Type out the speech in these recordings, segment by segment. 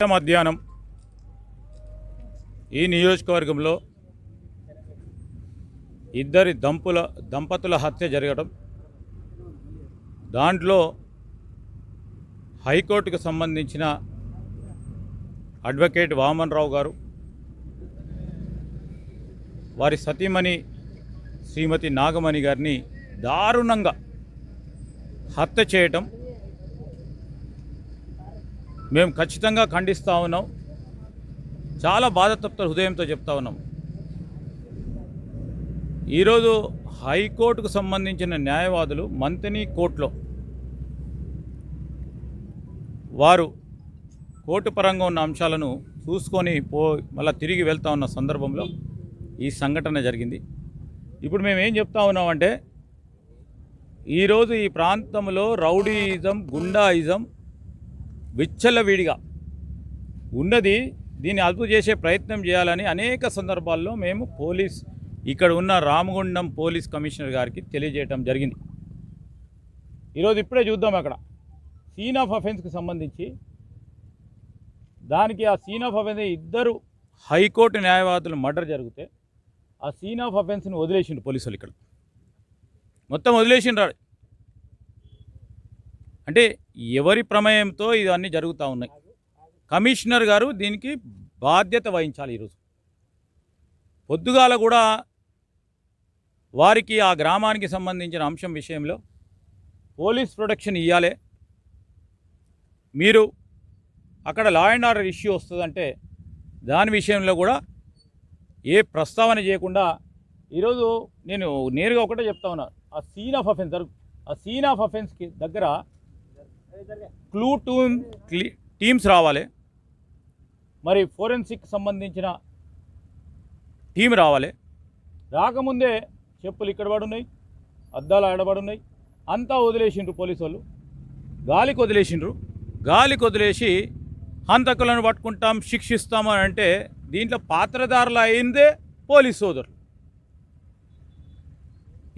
మధ్యాహ్నం ఈ నియోజకవర్గంలో ఇద్దరి దంపతుల హత్య జరగడం, దాంట్లో హైకోర్టుకు సంబంధించిన అడ్వకేట్ వామన్ రావు గారు వారి సతీమణి శ్రీమతి నాగమణి గారిని దారుణంగా హత్య చేయటం మేము ఖచ్చితంగా ఖండిస్తూ ఉన్నాం. చాలా బాధతప్త హృదయంతో చెప్తా ఉన్నాం. ఈరోజు హైకోర్టుకు సంబంధించిన న్యాయవాదులు మంతని కోర్టులో వారు కోర్టు పరంగా ఉన్న అంశాలను చూసుకొని మళ్ళీ తిరిగి వెళ్తూ ఉన్న సందర్భంలో ఈ సంఘటన జరిగింది. ఇప్పుడు మేము ఏం చెప్తా ఉన్నామంటే, ఈరోజు ఈ ప్రాంతంలో రౌడీయిజం, గుండాయిజం విచ్చలవిడిగా ఉన్నది. దీన్ని అదుపు చేసే ప్రయత్నం చేయాలని అనేక సందర్భాల్లో మేము ఇక్కడ ఉన్న రామగుండం పోలీస్ కమిషనర్ గారికి తెలియజేయడం జరిగింది. ఈరోజు ఇప్పుడే చూద్దాం, అక్కడ సీన్ ఆఫ్ అఫెన్స్కి సంబంధించి దానికి ఆ సీన్ ఆఫ్ అఫెన్స్ ఇద్దరు హైకోర్టు న్యాయవాదులు మర్డర్ జరిగితే ఆ సీన్ ఆఫ్ అఫెన్స్ని వదిలేసిండు పోలీసులు. ఇక్కడ మొత్తం వదిలేసిండ్రు. అంటే ఎవరి ప్రమేయంతో ఇవన్నీ జరుగుతూ ఉన్నాయి. కమిషనర్ గారు దీనికి బాధ్యత వహించాలి. ఈరోజు పొద్దుగాల కూడా వారికి ఆ గ్రామానికి సంబంధించిన అంశం విషయంలో పోలీస్ ప్రొటెక్షన్ ఇవ్వాలి. మీరు అక్కడ లా అండ్ ఆర్డర్ ఇష్యూ వస్తుందంటే దాని విషయంలో కూడా ఏ ప్రస్తావన చేయకుండా ఈరోజు నేను నేరుగా ఒకటే చెప్తా ఉన్నాను. ఆ సీన్ ఆఫ్ అఫెన్స్కి దగ్గర క్లూ టీమ్స్ రావాలి, మరి ఫోరెన్సిక్ సంబంధించిన టీం రావాలి. రాకముందే చెప్పులు ఇక్కడ పడున్నాయి, అద్దాలు ఆడబడున్నాయి, అంతా వదిలేసిండ్రు పోలీసు వాళ్ళు. గాలికి వదిలేసి హంతకులను పట్టుకుంటాం, శిక్షిస్తామని అంటే దీంట్లో పాత్రధారులు అయిందే పోలీస్ సోదరులు.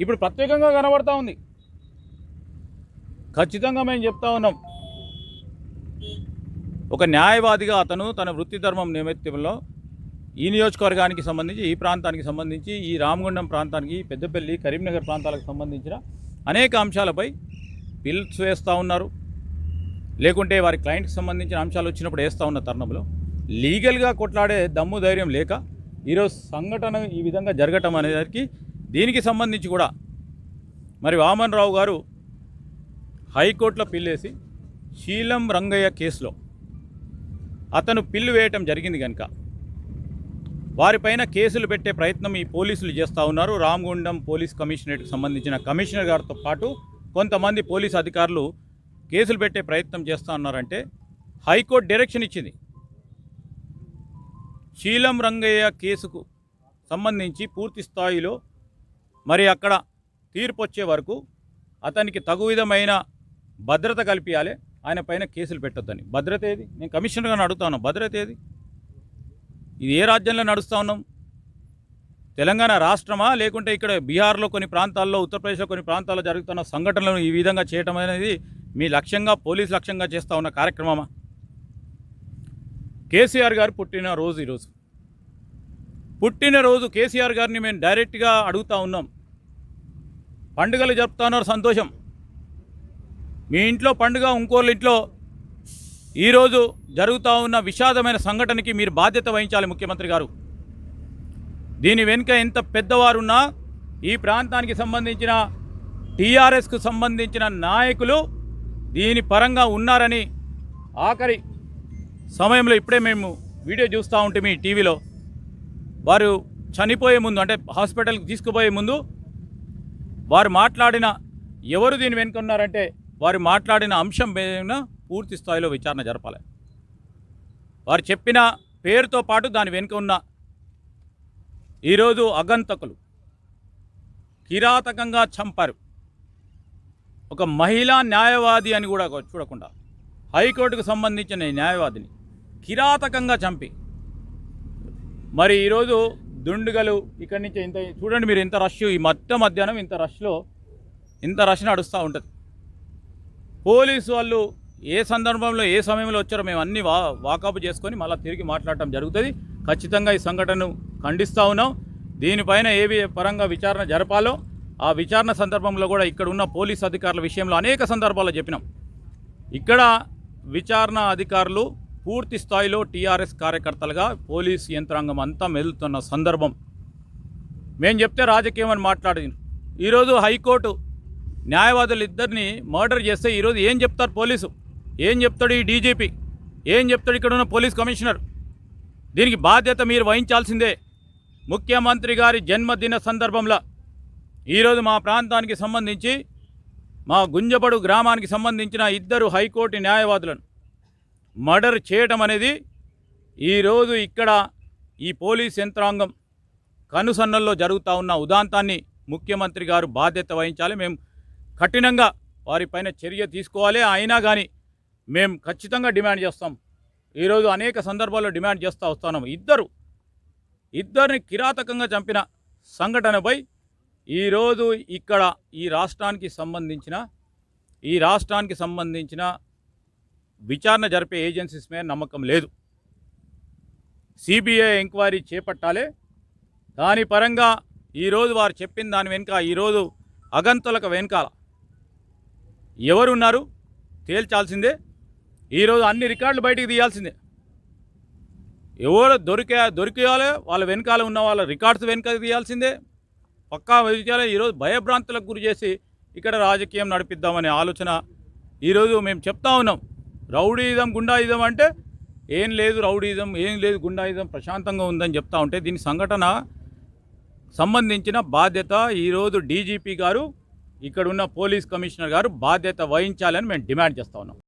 ఇప్పుడు ప్రత్యేకంగా కనబడతా ఉంది. ఖచ్చితంగా మేము చెప్తా ఉన్నాం, ఒక న్యాయవాదిగా అతను తన వృత్తి ధర్మం నేపథ్యంలో ఈ నియోజకవర్గానికి సంబంధించి, ఈ ప్రాంతానికి సంబంధించి, ఈ రామగుండం ప్రాంతానికి, పెద్దపల్లి, కరీంనగర్ ప్రాంతాలకు సంబంధించిన అనేక అంశాలపై బిల్స్ వేస్తూ ఉన్నారు. లేకుంటే వారి క్లయింట్కి సంబంధించిన అంశాలు వచ్చినప్పుడు వేస్తూ ఉన్న తరుణంలో లీగల్గా కొట్లాడే దమ్ము ధైర్యం లేక ఈరోజు సంఘటన ఈ విధంగా జరగటం అనేదానికి దీనికి సంబంధించి కూడా మరి వామన్ రావు గారు హైకోర్టులో పిల్లేసి శీలం రంగయ్య కేసులో అతను పిల్లు వేయటం జరిగింది కనుక వారిపైన కేసులు పెట్టే ప్రయత్నం ఈ పోలీసులు చేస్తూ ఉన్నారు. రామగుండం పోలీస్ కమిషనరేట్కి సంబంధించిన కమిషనర్ గారితో పాటు కొంతమంది పోలీసు అధికారులు కేసులు పెట్టే ప్రయత్నం చేస్తూ ఉన్నారంటే హైకోర్టు డైరెక్షన్ ఇచ్చింది. శీలం రంగయ్య కేసుకు సంబంధించి పూర్తి స్థాయిలో మరి అక్కడ తీర్పు వచ్చే వరకు అతనికి తగు విధమైన భద్రత కల్పించాలి, ఆయన పైన కేసులు పెట్టొద్దని. భద్రత ఏది? నేను కమిషనర్ గారిని అడుగుతా ఉన్నాను, భద్రత ఏది? ఇది ఏ రాజ్యంలో నడుస్తూ ఉన్నాం? తెలంగాణ రాష్ట్రమా, లేకుంటే ఇక్కడ బీహార్లో కొన్ని ప్రాంతాల్లో, ఉత్తరప్రదేశ్లో కొన్ని ప్రాంతాల్లో జరుగుతున్న సంఘటనలను ఈ విధంగా చేయటం అనేది మీ లక్ష్యంగా, పోలీసు లక్ష్యంగా చేస్తూ ఉన్న కార్యక్రమమా? కేసీఆర్ గారు పుట్టినరోజు ఈరోజు. పుట్టినరోజు కేసీఆర్ గారిని మేము డైరెక్ట్గా అడుగుతూ ఉన్నాం. పండుగలు జరుపుతా ఉన్నారు, సంతోషం. మీ ఇంట్లో పండుగ, ఇంకోళ్ళ ఇంట్లో ఈరోజు జరుగుతూ ఉన్న విషాదమైన సంఘటనకి మీరు బాధ్యత వహించాలి ముఖ్యమంత్రి గారు. దీని వెనుక ఎంత పెద్దవారున్నా ఈ ప్రాంతానికి సంబంధించిన టీఆర్ఎస్కు సంబంధించిన నాయకులు దీని పరంగా ఉన్నారని ఆఖరి సమయంలో ఇప్పుడే మేము వీడియో చూస్తూ ఉంటే మీ టీవీలో వారు చనిపోయే ముందు, అంటే హాస్పిటల్కి తీసుకుపోయే ముందు వారు మాట్లాడిన, ఎవరు దీని వెనుక ఉన్నారంటే వారు మాట్లాడిన అంశం మీద పూర్తి స్థాయిలో విచారణ జరపాలి. వారు చెప్పిన పేరుతో పాటు దాని వెనుక ఉన్న ఈరోజు అగంతకులు కిరాతకంగా చంపారు. ఒక మహిళా న్యాయవాది అని కూడా చూడకుండా హైకోర్టుకు సంబంధించిన న్యాయవాదిని కిరాతకంగా చంపి మరి ఈరోజు దుండుగలు ఇక్కడి నుంచి ఇంత చూడండి మీరు, ఇంత రష్, ఈ మధ్యాహ్నం ఇంత రష్ నడుస్తూ ఉంటుంది. పోలీసు వాళ్ళు ఏ సందర్భంలో ఏ సమయంలో వచ్చారో మేము అన్ని వాకప్ చేసుకొని మళ్ళీ తిరిగి మాట్లాడటం జరుగుతుంది. ఖచ్చితంగా ఈ సంఘటనను ఖండిస్తూ ఉన్నాం. దీనిపైన ఏవి పరంగా విచారణ జరపాలో ఆ విచారణ సందర్భంలో కూడా ఇక్కడ ఉన్న పోలీస్ అధికారుల విషయంలో అనేక సందర్భాల్లో చెప్పినాం. ఇక్కడ విచారణ అధికారులు పూర్తి స్థాయిలో టీఆర్ఎస్ కార్యకర్తలుగా పోలీస్ యంత్రాంగం అంతా మెదులుతున్న సందర్భం. మేము చెప్తే రాజకీయం అని మాట్లాడింది. ఈరోజు హైకోర్టు న్యాయవాదులు ఇద్దరిని మర్డర్ చేస్తే ఈరోజు ఏం చెప్తారు పోలీసు, ఏం చెప్తాడు ఈ డీజీపీ, ఏం చెప్తాడు ఇక్కడ ఉన్న పోలీస్ కమిషనర్? దీనికి బాధ్యత మీరు వహించాల్సిందే. ముఖ్యమంత్రి గారి జన్మదిన సందర్భంలో ఈరోజు మా ప్రాంతానికి సంబంధించి మా గుంజబడు గ్రామానికి సంబంధించిన ఇద్దరు హైకోర్టు న్యాయవాదులను మర్డర్ చేయడం అనేది ఈరోజు ఇక్కడ ఈ పోలీస్ యంత్రాంగం కనుసన్నల్లో జరుగుతూ ఉన్న ఉదాంతాన్ని ముఖ్యమంత్రి గారు బాధ్యత వహించాలి. మేము కఠినంగా వారిపైన చర్య తీసుకోవాలి. అయినా కానీ మేము ఖచ్చితంగా డిమాండ్ చేస్తాం. ఈరోజు అనేక సందర్భాల్లో డిమాండ్ చేస్తూ వస్తున్నాం. ఇద్దరిని కిరాతకంగా చంపిన సంఘటనపై ఈరోజు ఇక్కడ ఈ రాష్ట్రానికి సంబంధించిన విచారణ జరిపే ఏజెన్సీస్ మీద నమ్మకం లేదు. సిబిఐ ఎంక్వైరీ చేపట్టాలి. దాని పరంగా ఈరోజు వారు చెప్పిన దాని వెనుక ఈరోజు అగంతలకు వెనకాల ఎవరున్నారు తేల్చాల్సిందే. ఈరోజు అన్ని రికార్డులు బయటికి తీయాల్సిందే. ఎవరు దొరికేయాలి, వాళ్ళ వెనకాల ఉన్న వాళ్ళ రికార్డ్స్ వెనక తీయాల్సిందే. పక్కా విషయాలు ఈరోజు భయభ్రాంతులకు గురి చేసి ఇక్కడ రాజకీయం నడిపిద్దామనే ఆలోచన ఈరోజు మేము చెప్తా ఉన్నాం. రౌడీయిజం గుండాయిజం అంటే ఏం లేదు, రౌడీయిజం ఏం లేదు, గుండాయిజం ప్రశాంతంగా ఉందని చెప్తా ఉంటే దీని సంఘటన సంబంధించిన బాధ్యత ఈరోజు డీజీపీ గారు, ఇక్కడున్న పోలీస్ కమిషనర్ గారు బాధ్యత వహించాలని మేము డిమాండ్ చేస్తూ ఉన్నాం.